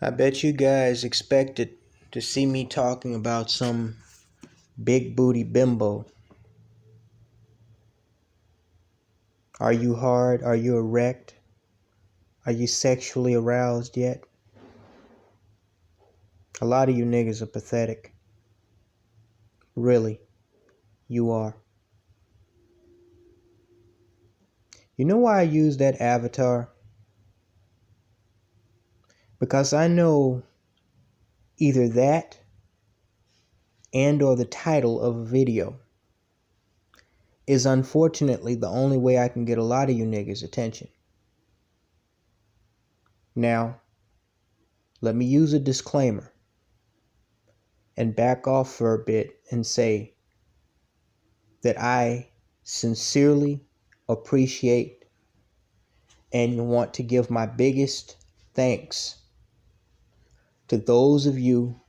I bet you guys expected to see me talking about some big booty bimbo. Are you hard? Are you erect? Are you sexually aroused yet? A lot of you niggas are pathetic. Really, you are. You know why I use that avatar? Because I know either that and or the title of a video is unfortunately the only way I can get a lot of you niggas' attention. Now, let me use a disclaimer and back off for a bit and say that I sincerely appreciate and want to give my biggest thanks to those of you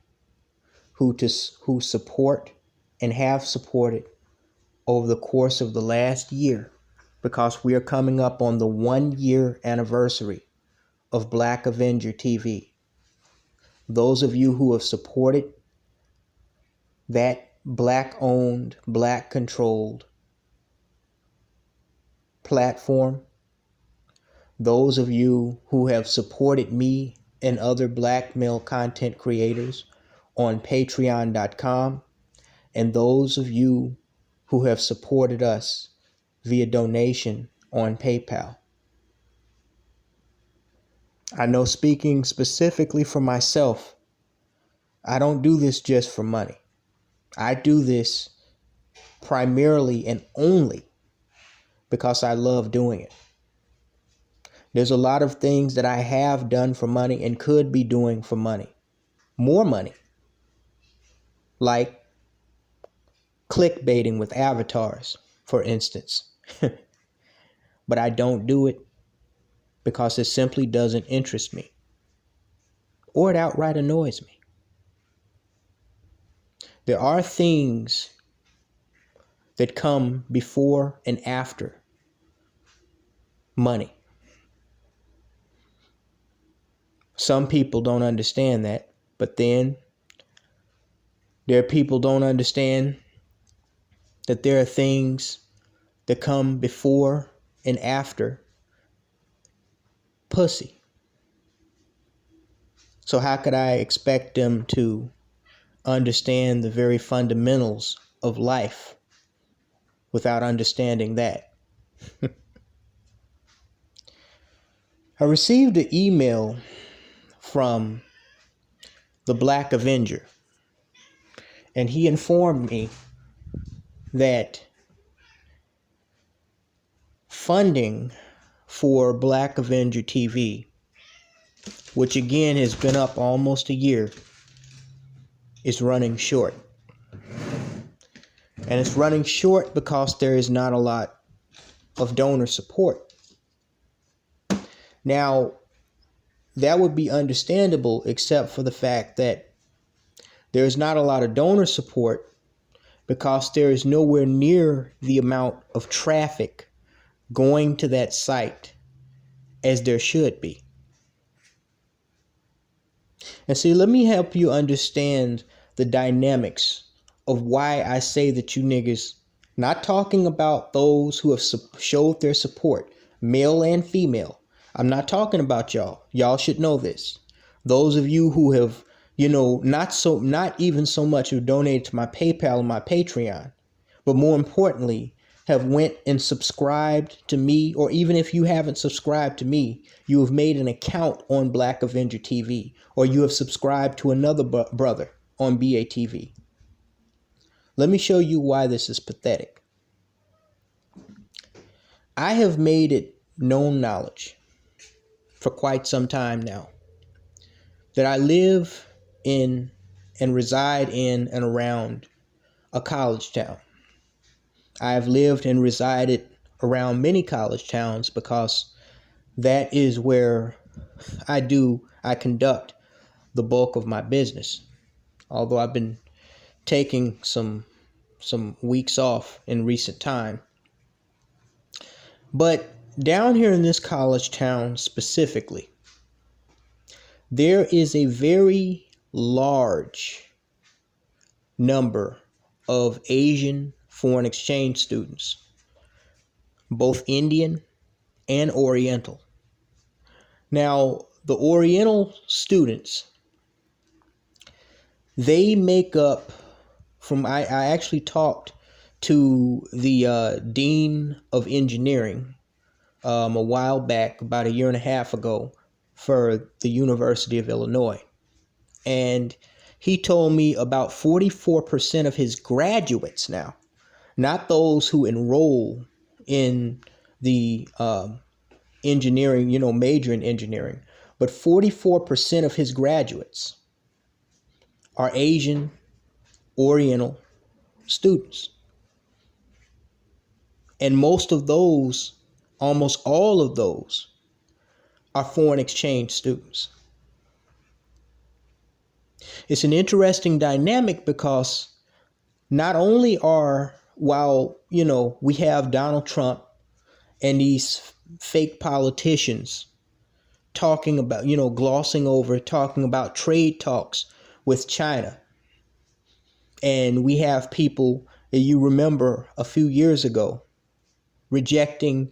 who support and have supported over the course of the last year, because we are coming up on the 1-year anniversary of Black Avenger TV. Those of you who have supported that Black-owned, Black-controlled platform, those of you who have supported me and other Black male content creators on Patreon.com, and those of you who have supported us via donation on PayPal. I know, speaking specifically for myself, I don't do this just for money. I do this primarily and only because I love doing it. There's a lot of things that I have done for money and could be doing for money. More money. Like clickbaiting with avatars, for instance. But I don't do it because it simply doesn't interest me. Or it outright annoys me. There are things that come before and after money. Some people don't understand that, but then there are people don't understand that there are things that come before and after pussy. So how could I expect them to understand the very fundamentals of life without understanding that? I received an email from the Black Avenger, and he informed me that funding for Black Avenger TV, which again has been up almost a year, is running short. And it's running short because there is not a lot of donor support. Now, that would be understandable except for the fact that there is not a lot of donor support because there is nowhere near the amount of traffic going to that site as there should be. And see, let me help you understand the dynamics of why I say that you niggas, not talking about those who have showed their support, male and female. I'm not talking about y'all. Y'all should know this. Those of you who have, not even so much who donated to my PayPal and my Patreon, but more importantly, have went and subscribed to me, or even if you haven't subscribed to me, you have made an account on Black Avenger TV, or you have subscribed to another brother on BATV. Let me show you why this is pathetic. I have made it known knowledge for quite some time now that I live in and reside in and around a college town. I have lived and resided around many college towns because that is where I conduct the bulk of my business. Although I've been taking some weeks off in recent time. But down here in this college town specifically, there is a very large number of Asian foreign exchange students, both Indian and Oriental. Now, the Oriental students, they make up I actually talked to the Dean of Engineering a while back, about a year and a half ago, for the University of Illinois. And he told me about 44% of his graduates now, not those who enroll in the engineering, major in engineering, but 44% of his graduates are Asian, Oriental students. And most of those, almost all of those, are foreign exchange students. It's an interesting dynamic because not only while we have Donald Trump and these fake politicians talking about, glossing over, talking about trade talks with China. And we have people that you remember a few years ago rejecting,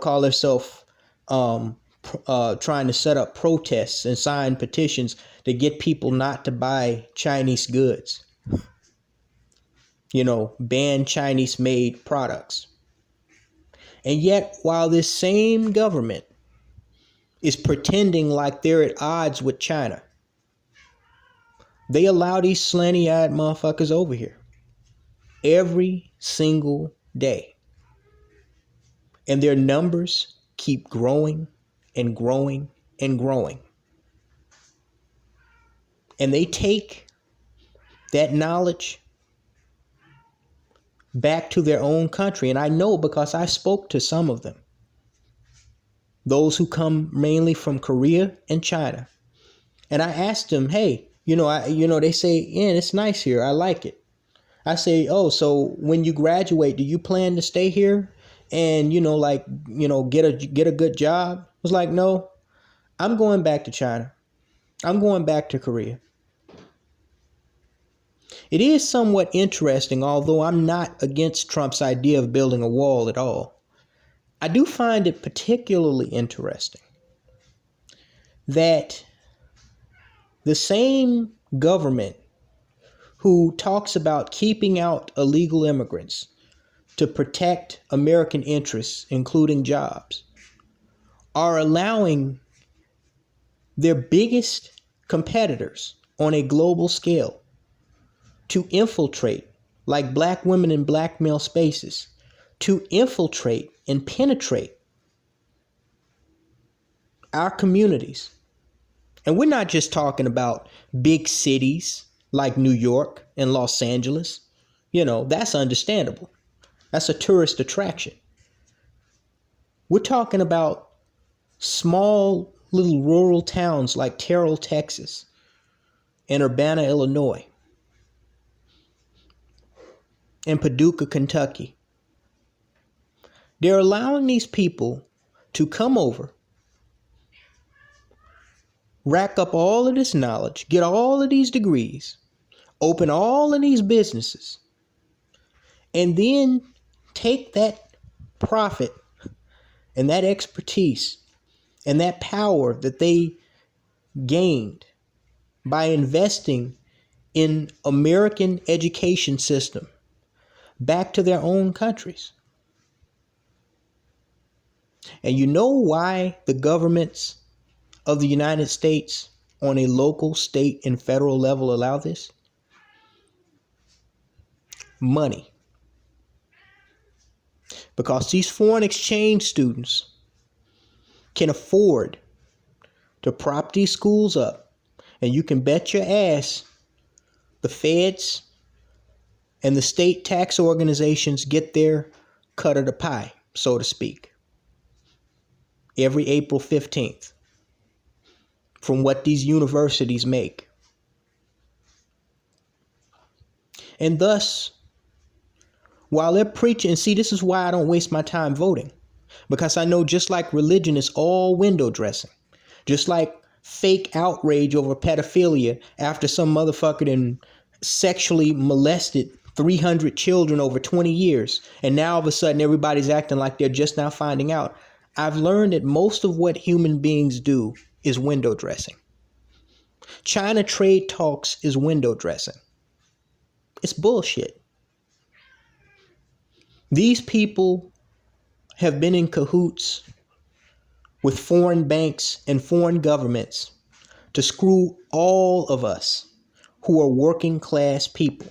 call themselves trying to set up protests and sign petitions to get people not to buy Chinese goods, ban Chinese made products. And yet, while this same government is pretending like they're at odds with China, they allow these slanty-eyed motherfuckers over here every single day. And their numbers keep growing and growing and growing. And they take that knowledge back to their own country. And I know because I spoke to some of them. Those who come mainly from Korea and China. And I asked them, hey, they say, yeah, it's nice here. I like it. I say, oh, so when you graduate, do you plan to stay here and, get a good job? I was like, no, I'm going back to China. I'm going back to Korea. It is somewhat interesting, although I'm not against Trump's idea of building a wall at all. I do find it particularly interesting that the same government who talks about keeping out illegal immigrants to protect American interests, including jobs, are allowing their biggest competitors on a global scale to infiltrate, like black women in black male spaces, to infiltrate and penetrate our communities. And we're not just talking about big cities like New York and Los Angeles. That's understandable. That's a tourist attraction. We're talking about small little rural towns like Terrell, Texas, and Urbana, Illinois, and Paducah, Kentucky. They're allowing these people to come over, rack up all of this knowledge, get all of these degrees, open all of these businesses, and then take that profit and that expertise and that power that they gained by investing in American education system back to their own countries. And you know why the governments of the United States on a local, state, and federal level allow this? Money. Because these foreign exchange students can afford to prop these schools up. And you can bet your ass the feds and the state tax organizations get their cut of the pie, so to speak, every April 15th from what these universities make. And thus, while they're preaching, see, this is why I don't waste my time voting, because I know just like religion is all window dressing, just like fake outrage over pedophilia after some motherfucker done sexually molested 300 children over 20 years. And now all of a sudden everybody's acting like they're just now finding out. I've learned that most of what human beings do is window dressing. China trade talks is window dressing. It's bullshit. These people have been in cahoots with foreign banks and foreign governments to screw all of us who are working class people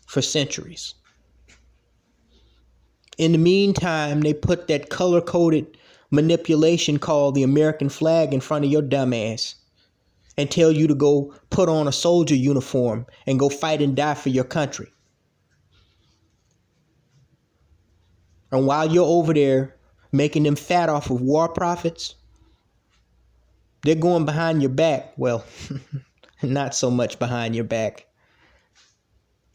for centuries. In the meantime, they put that color-coded manipulation called the American flag in front of your dumb ass and tell you to go put on a soldier uniform and go fight and die for your country. And while you're over there making them fat off of war profits, they're going behind your back. Well, not so much behind your back.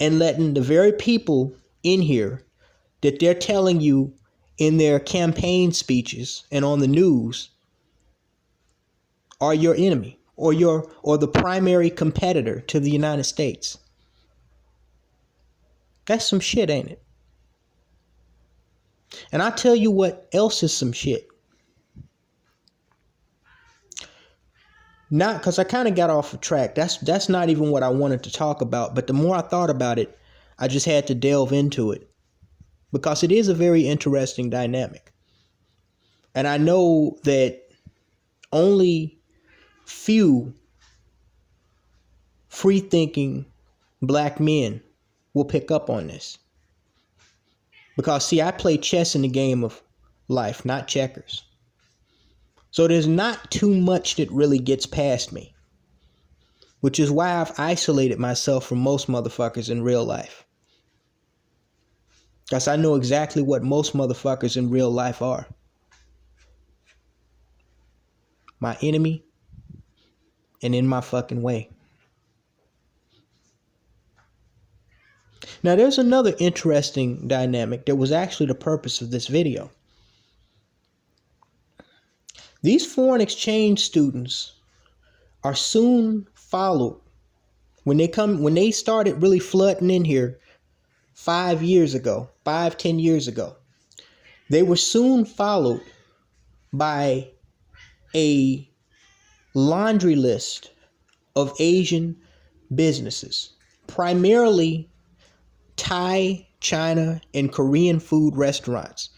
And letting the very people in here that they're telling you in their campaign speeches and on the news are your enemy or the primary competitor to the United States. That's some shit, ain't it? And I'll tell you what else is some shit. Not because I kind of got off of track. That's not even what I wanted to talk about. But the more I thought about it, I just had to delve into it because it is a very interesting dynamic. And I know that only few free-thinking black men will pick up on this. Because, see, I play chess in the game of life, not checkers. So there's not too much that really gets past me, which is why I've isolated myself from most motherfuckers in real life. Because I know exactly what most motherfuckers in real life are. My enemy and in my fucking way. Now, there's another interesting dynamic that was actually the purpose of this video. These foreign exchange students are soon followed when they started really flooding in here 10 years ago. They were soon followed by a laundry list of Asian businesses, primarily Thai, China, and Korean food restaurants.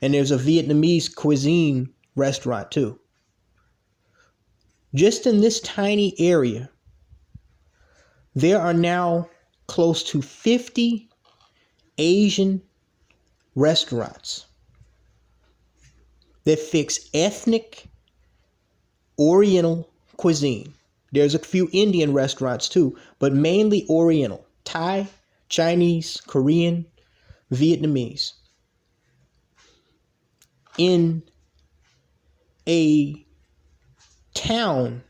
And there's a Vietnamese cuisine restaurant too. Just in this tiny area, there are now close to 50 Asian restaurants that fix ethnic Oriental cuisine. There's a few Indian restaurants too, but mainly Oriental. Thai, Chinese, Korean, Vietnamese. In a town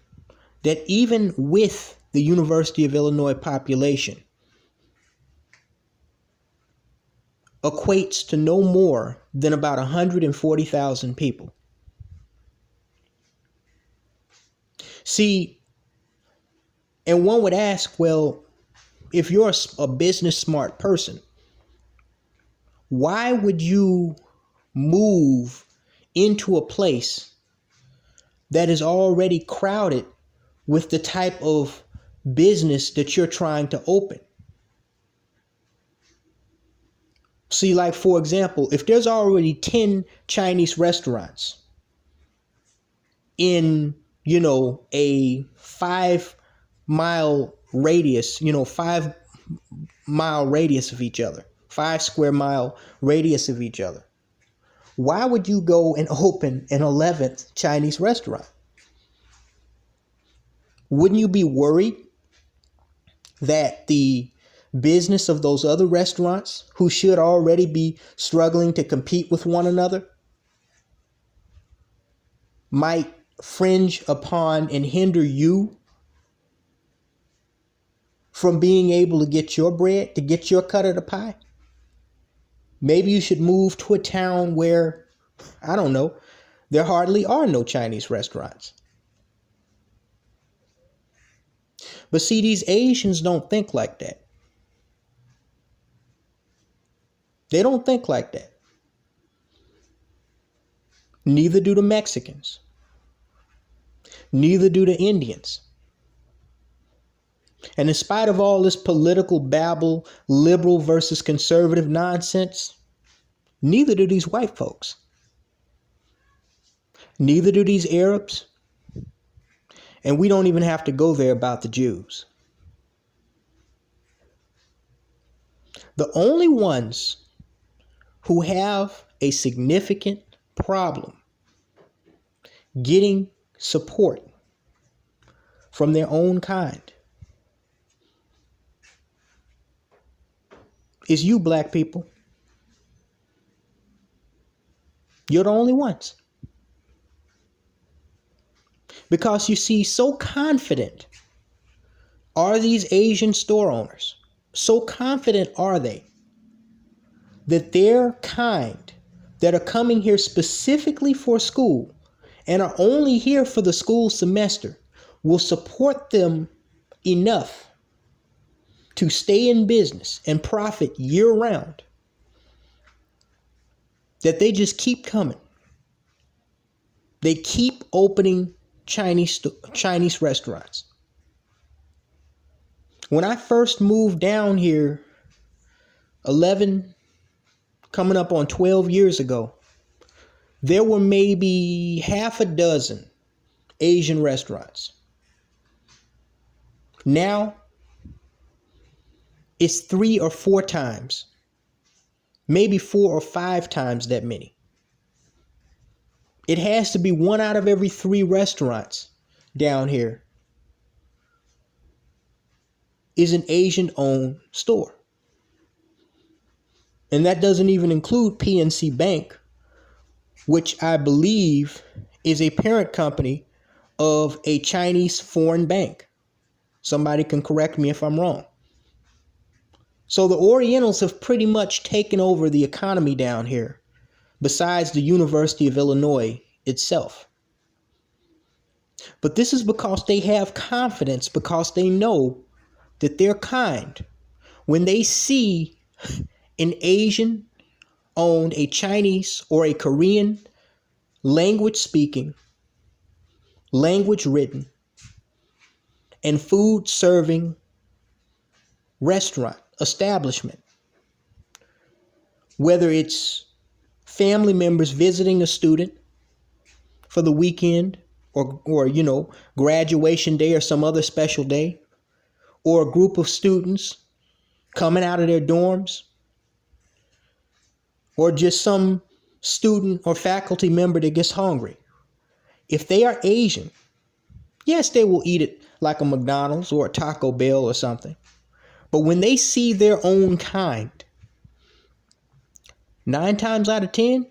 that even with the University of Illinois population equates to no more than about 140,000 people. See, and one would ask, well, if you're a business smart person, why would you move into a place that is already crowded with the type of business that you're trying to open? See, like, for example, if there's already 10 Chinese restaurants in, a 5-mile radius, 5-mile radius of each other, 5 square mile radius of each other, why would you go and open an 11th Chinese restaurant? Wouldn't you be worried that the business of those other restaurants, who should already be struggling to compete with one another, might fringe upon and hinder you from being able to get your bread, to get your cut of the pie? Maybe you should move to a town where, I don't know, There hardly are no Chinese restaurants. But see, these Asians don't think like that. They don't think like that. Neither do the Mexicans. Neither do the Indians. And in spite of all this political babble, liberal versus conservative nonsense, neither do these white folks. Neither do these Arabs. And we don't even have to go there about the Jews. The only ones who have a significant problem getting support from their own kind is you black people. You're the only ones. Because you see, so confident are these Asian store owners, so confident are they that their kind that are coming here specifically for school and are only here for the school semester will support them enough to stay in business and profit year round, that they just keep coming. They keep opening Chinese restaurants. When I first moved down here 11, coming up on 12 years ago, there were maybe half a dozen Asian restaurants. Now, it's 3 or 4 times, maybe 4 or 5 times that many. It has to be 1 out of every 3 restaurants down here is an Asian-owned store. And that doesn't even include PNC Bank, which I believe is a parent company of a Chinese foreign bank. Somebody can correct me if I'm wrong. So the Orientals have pretty much taken over the economy down here, besides the University of Illinois itself. But this is because they have confidence, because they know that they're kind. When they see an Asian owned a Chinese or a Korean language speaking, language written, and food serving restaurant, establishment, whether it's family members visiting a student for the weekend or graduation day or some other special day, or a group of students coming out of their dorms, or just some student or faculty member that gets hungry. If they are Asian, yes, they will eat it like a McDonald's or a Taco Bell or something. But when they see their own kind, 9 times out of 10,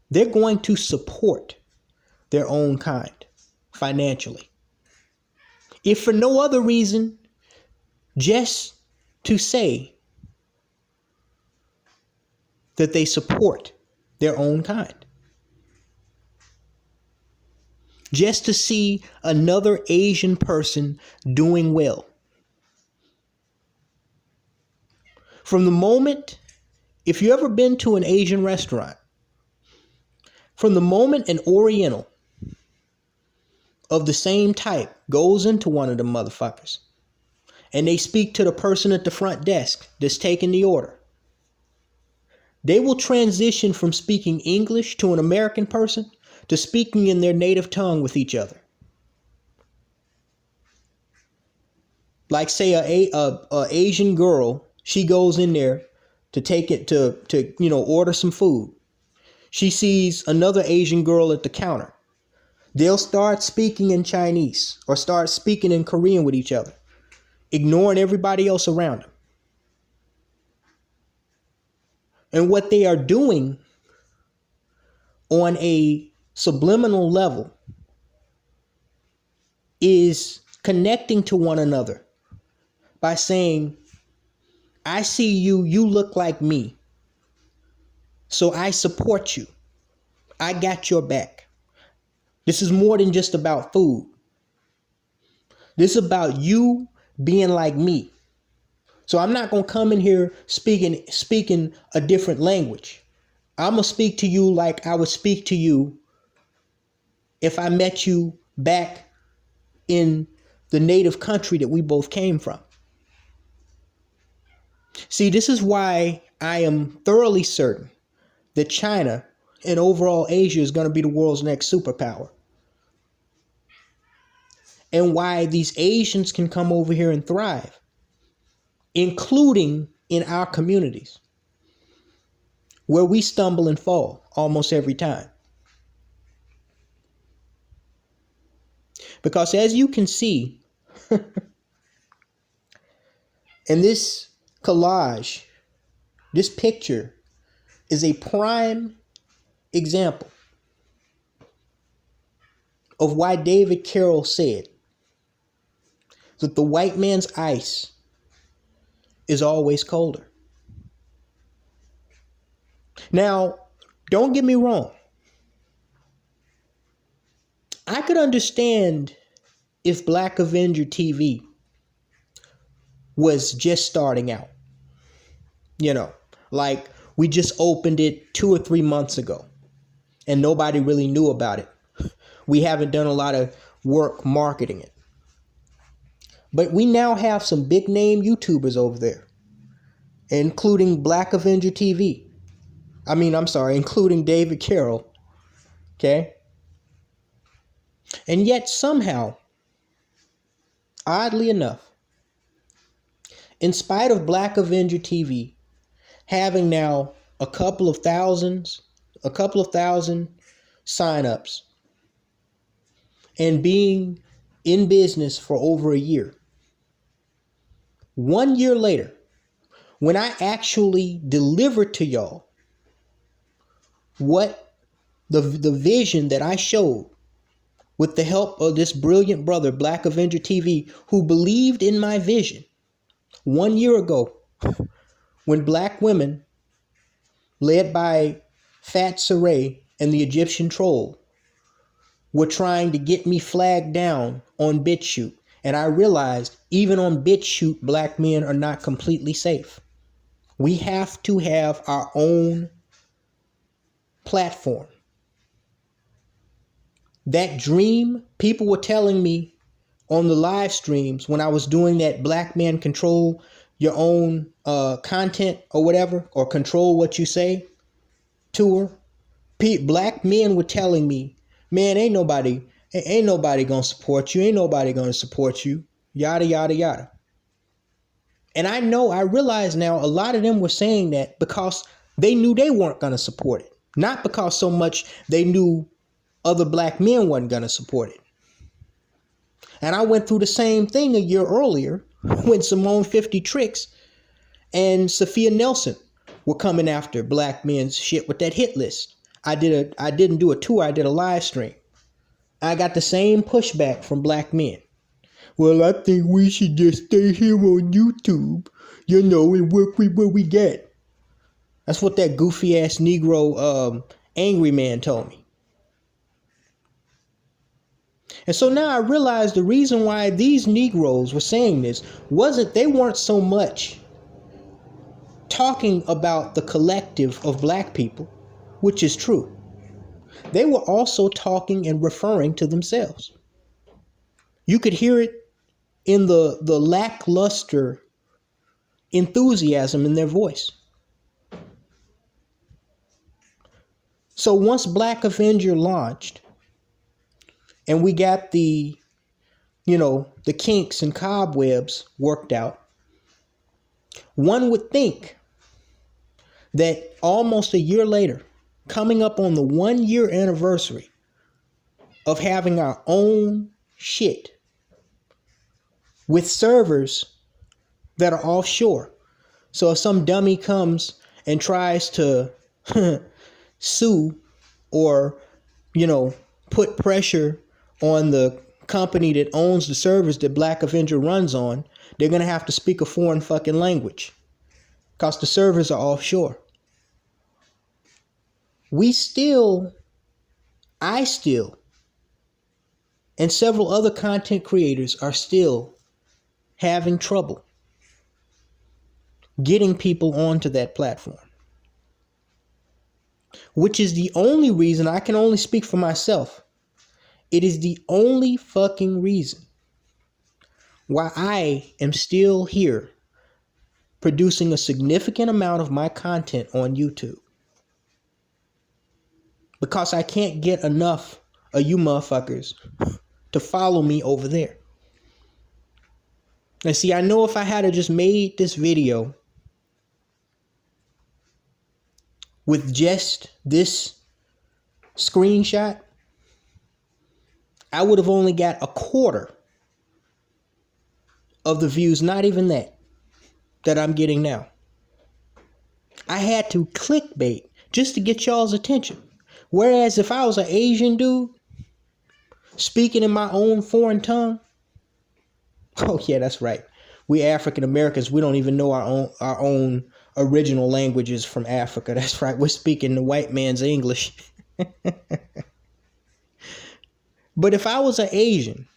they're going to support their own kind financially. If for no other reason, just to say that they support their own kind. Just to see another Asian person doing well. From the moment, if you've ever been to an Asian restaurant, from the moment an Oriental of the same type goes into one of the motherfuckers and they speak to the person at the front desk that's taking the order, they will transition from speaking English to an American person to speaking in their native tongue with each other. Like say a Asian girl, she goes in there to take it to order some food. She sees another Asian girl at the counter. They'll start speaking in Chinese or start speaking in Korean with each other, ignoring everybody else around them. And what they are doing on a subliminal level is connecting to one another by saying, I see you, you look like me, so I support you. I got your back. This is more than just about food. This is about you being like me. So I'm not going to come in here speaking a different language. I'm going to speak to you like I would speak to you if I met you back in the native country that we both came from. See, this is why I am thoroughly certain that China and overall Asia is going to be the world's next superpower. And why these Asians can come over here and thrive, including in our communities, where we stumble and fall almost every time. Because as you can see, in this collage, this picture is a prime example of why David Carroll said that the white man's ice is always colder. Now, don't get me wrong. I could understand if Black Avenger TV was just starting out. You know, like we just opened it 2 or 3 months ago and nobody really knew about it. We haven't done a lot of work marketing it. But we now have some big name YouTubers over there, including Black Avenger TV. Including David Carroll. Okay? And yet somehow, oddly enough, in spite of Black Avenger TV having now a couple of thousand signups and being in business for over a year, 1 year later, when I actually delivered to y'all what the vision that I showed with the help of this brilliant brother, Black Avenger TV, who believed in my vision 1 year ago, when black women, led by Fat Saray and the Egyptian troll, were trying to get me flagged down on Bitchute. And I realized even on Bitchute, black men are not completely safe. We have to have our own platform. That dream, people were telling me on the live streams when I was doing that Black Man Control Your Own content or whatever, or Control What You Say tour. Black men were telling me, man, ain't nobody gonna support you. Ain't nobody gonna support you. Yada, yada, yada. And I realize now a lot of them were saying that because they knew they weren't gonna support it. Not because so much they knew other black men wasn't gonna support it. And I went through the same thing a year earlier when Simone 50 Tricks and Sophia Nelson were coming after black men's shit with that hit list. I didn't do a tour, I did a live stream. I got the same pushback from black men. Well, I think we should just stay here on YouTube, and work with what we get. That's what that goofy ass Negro angry man told me. And so now I realize the reason why these Negroes were saying this they weren't so much talking about the collective of black people, which is true. They were also talking and referring to themselves. You could hear it in the lackluster enthusiasm in their voice. So once Black Avenger launched and we got the kinks and cobwebs worked out, one would think that almost a year later, coming up on the 1 year anniversary of having our own shit with servers that are offshore. So if some dummy comes and tries to sue or, put pressure on the company that owns the servers that Black Avenger runs on, they're going to have to speak a foreign fucking language because the servers are offshore. We still I still, and several other content creators are still having trouble getting people onto that platform. Which is the only reason, I can only speak for myself. It is the only fucking reason why I am still here producing a significant amount of my content on YouTube. Because I can't get enough of you motherfuckers to follow me over there. And see, I know if I had just made this video with just this screenshot, I would have only got a quarter of the views, not even that I'm getting now. I had to clickbait just to get y'all's attention. Whereas if I was an Asian dude speaking in my own foreign tongue, oh yeah, that's right. We African Americans, we don't even know our own original languages from Africa. That's right. We're speaking the white man's English. But if I was an Asian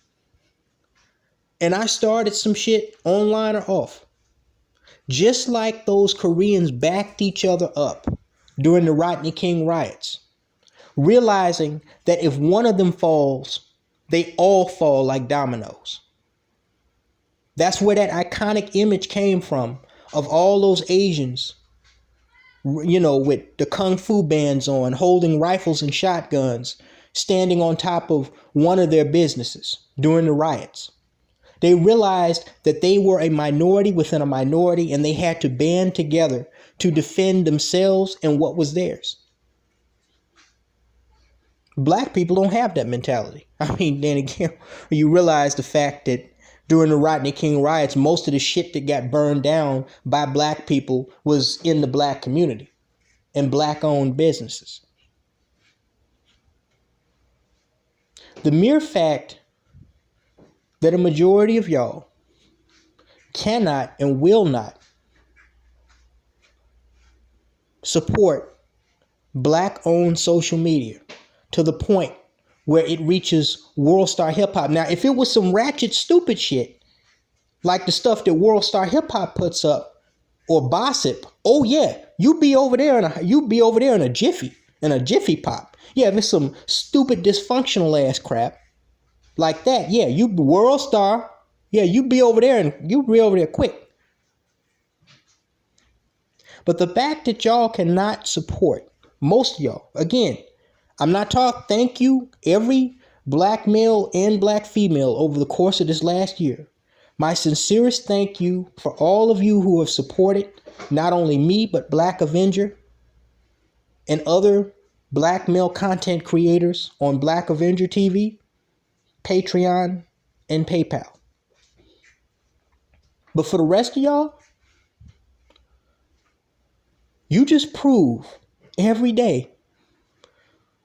and I started some shit online or off, just like those Koreans backed each other up during the Rodney King riots, realizing that if one of them falls, they all fall like dominoes. That's where that iconic image came from of all those Asians, you know, with the kung fu bands on, holding rifles and shotguns, standing on top of one of their businesses during the riots. They realized that they were a minority within a minority, and they had to band together to defend themselves and what was theirs. Black people don't have that mentality. I mean, then again, you realize the fact that during the Rodney King riots, most of the shit that got burned down by black people was in the black community and black-owned businesses. The mere fact that a majority of y'all cannot and will not support black-owned social media to the point where it reaches World Star Hip Hop. Now, if it was some ratchet, stupid shit, like the stuff that World Star Hip Hop puts up, or Bossip, oh yeah, you'd be over there in a jiffy pop. Yeah, if it's some stupid, dysfunctional ass crap like that, yeah, you World Star, yeah, you'd be over there quick. But the fact that y'all cannot support, most of y'all, again, I'm not talking, thank you, every black male and black female over the course of this last year. My sincerest thank you for all of you who have supported not only me, but Black Avenger and other black male content creators on Black Avenger TV, Patreon, and PayPal. But for the rest of y'all, you just prove every day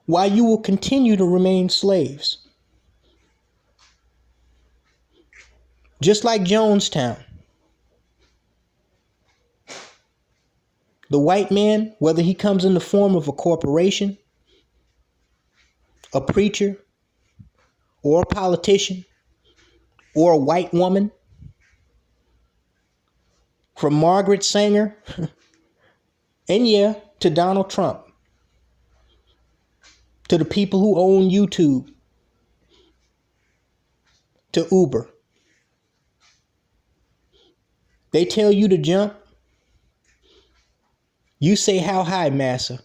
why you will continue to remain slaves. Just like Jonestown. The white man, whether he comes in the form of a corporation, a preacher, or a politician, or a white woman, from Margaret Sanger, and yeah, to Donald Trump, to the people who own YouTube, to Uber. They tell you to jump. You say, how high, massa?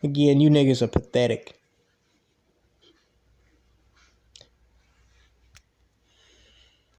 Again, you niggas are pathetic.